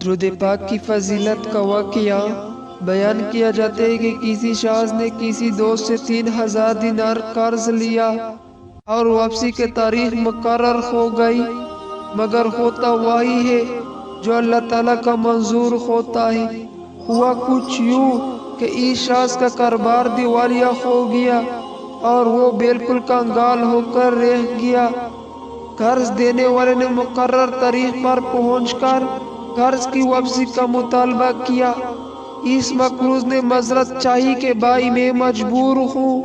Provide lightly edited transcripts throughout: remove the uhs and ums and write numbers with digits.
درود پاک کی فضیلت کا واقعہ بیان کیا جاتا ہے کہ کسی شخص نے کسی دوست سے 3000 دینار قرض لیا اور واپسی کے تاریخ مقرر ہو گئی، مگر ہوتا وہی ہے جو اللہ تعالیٰ کا منظور ہوتا ہے۔ ہوا کچھ یوں کہ اس شخص کا کاروبار دیوالیہ ہو گیا اور وہ بالکل کنگال ہو کر رہ گیا۔ قرض دینے والے نے مقرر تاریخ پر پہنچ کر قرض کی واپسی کا مطالبہ کیا۔ اس مقروض نے معذرت چاہی کہ بھائی میں مجبور ہوں،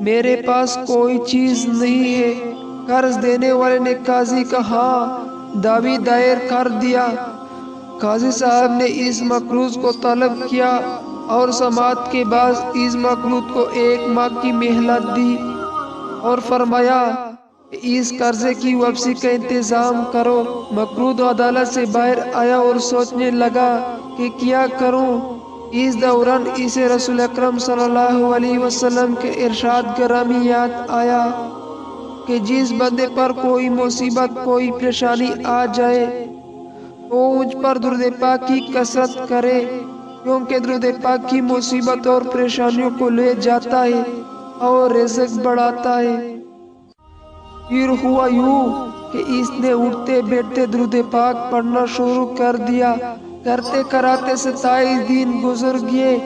میرے پاس کوئی چیز نہیں ہے۔ قرض دینے والے نے قاضی کا دعوی دائر کر دیا۔ قاضی صاحب نے اس مقروض کو طلب کیا اور سماعت کے بعد اس مقروض کو 1 ماہ کی مہلت دی اور فرمایا کہ اس قرضے کی واپسی کا انتظام کرو۔ مقروض عدالت سے باہر آیا اور سوچنے لگا کہ کیا کروں۔ اس دوران اسے رسول اکرم صلی اللہ علیہ وسلم کے ارشاد گرامی یاد آیا کہ جس بندے پر کوئی مصیبت، کوئی پریشانی آ جائے وہ مجھ پر درود پاک کی کثرت کرے، کیونکہ درود پاک کی مصیبت اور پریشانیوں کو لے جاتا ہے اور رزق بڑھاتا ہے۔ پھر ہوا یوں کہ اس نے اٹھتے بیٹھتے درود پاک پڑھنا شروع کر دیا۔ کرتے کراتے 27 دن گزر گئے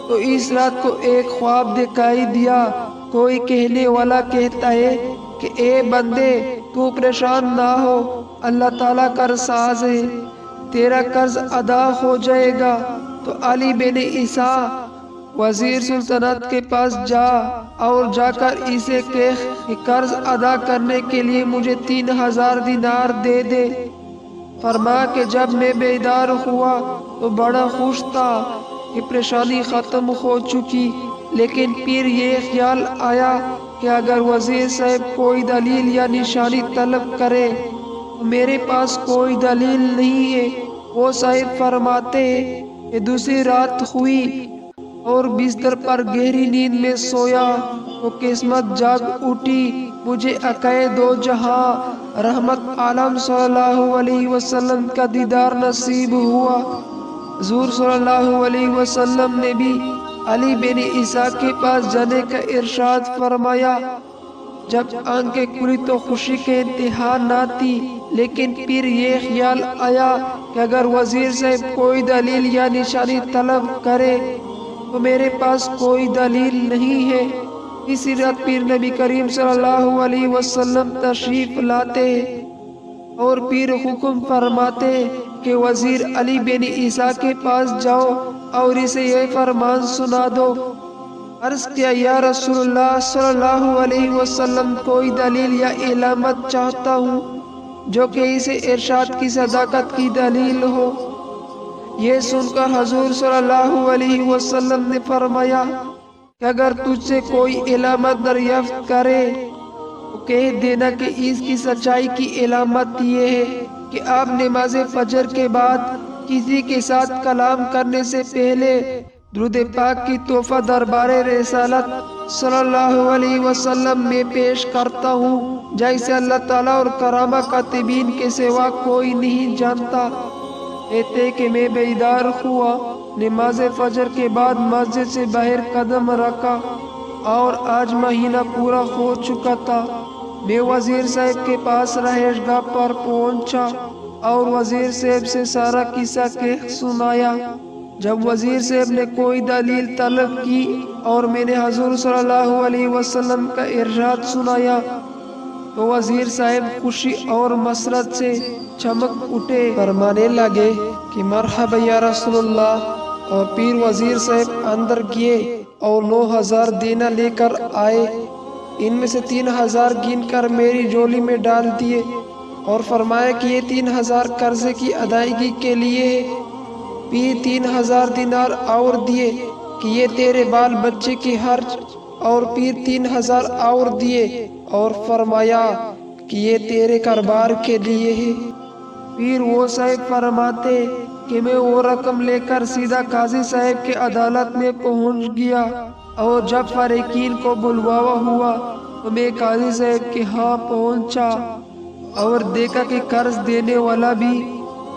تو اس رات کو ایک خواب دکھائی دیا۔ کوئی کہنے والا کہتا ہے کہ اے بندے، تو پریشان نہ ہو، اللہ تعالیٰ قرض ساز ہے، تیرا قرض ادا ہو جائے گا۔ تو علی بن عیسیٰ وزیر سلطنت کے پاس جا اور جا کر اسے کہہ کہ قرض ادا کرنے کے لیے مجھے 3000 دینار دے دے۔ فرمایا کہ جب میں بیدار ہوا تو بڑا خوش تھا کہ پریشانی ختم ہو چکی، لیکن پھر یہ خیال آیا کہ اگر وزیر صاحب کوئی دلیل یا نشانی طلب کرے تو میرے پاس کوئی دلیل نہیں ہے۔ وہ صاحب فرماتے ہیں کہ دوسری رات ہوئی اور بستر پر گہری نیند میں سویا تو قسمت جاگ اٹھی، مجھے عقائے دو جہاں رحمت عالم صلی اللہ علیہ وسلم کا دیدار نصیب ہوا۔ حضور صلی اللہ علیہ وسلم نے بھی علی بن عیسیٰ کے پاس جانے کا ارشاد فرمایا۔ جب آنکھیں کھلی تو خوشی کے انتہا نہ تھی، لیکن پھر یہ خیال آیا کہ اگر وزیر صاحب کوئی دلیل یا نشانی طلب کرے تو میرے پاس کوئی دلیل نہیں ہے۔ اسی رات پھر نبی کریم صلی اللہ علیہ وسلم تشریف لاتے اور پھر حکم فرماتے کہ وزیر علی بن عیسیٰ کے پاس جاؤ اور اسے یہ فرمان سنا دو۔ عرض کیا یا رسول اللہ صلی اللہ علیہ وسلم، کوئی دلیل یا علامت چاہتا ہوں جو کہ اسے ارشاد کی صداقت کی دلیل ہو۔ یہ سن کر حضور صلی اللہ علیہ وسلم نے فرمایا کہ اگر تجھ سے کوئی علامت دریافت کرے تو کہہ دینا کہ اس کی سچائی کی علامت یہ ہے کہ آپ نماز فجر کے بعد کسی کے ساتھ کلام کرنے سے پہلے درود پاک کی تحفہ دربار رسالت صلی اللہ علیہ وسلم میں پیش کرتا ہوں، جیسے اللہ تعالیٰ اور کرامہ کاتبین کے سوا کوئی نہیں جانتا۔ کہتے کہ میں بیدار ہوا، نماز فجر کے بعد مسجد سے باہر قدم رکھا اور آج مہینہ پورا ہو چکا تھا۔ میں وزیر صاحب کے پاس رہائش گاہ پر پہنچا اور وزیر صاحب سے سارا قصہ کہہ سنایا۔ جب وزیر صاحب نے کوئی دلیل طلب کی اور میں نے حضور صلی اللہ علیہ وسلم کا ارشاد سنایا تو وزیر صاحب خوشی اور مسرت سے چمک اٹھے، فرمانے لگے کہ مرحبا یا رسول اللہ۔ اور پھر وزیر صاحب اندر گئے اور 9000 دینار لے کر آئے، ان میں سے 3000 گن کر میری جولی میں ڈال دیے اور فرمایا کہ یہ 3000 قرضے کی ادائیگی کے لیے ہے۔ پھر 3000 دینار اور دیے کہ یہ تیرے بال بچے کی خرچ، اور پھر 3000 اور دیے اور فرمایا کہ یہ تیرے کاروبار کے لیے ہے۔ پھر وہ صاحب فرماتے کہ میں وہ رقم لے کر سیدھا قاضی صاحب کے عدالت میں پہنچ گیا، اور جب فریقین کو بلواوا ہوا تو میں قاضی صاحب کے ہاں پہنچا اور دیکھا کہ قرض دینے والا بھی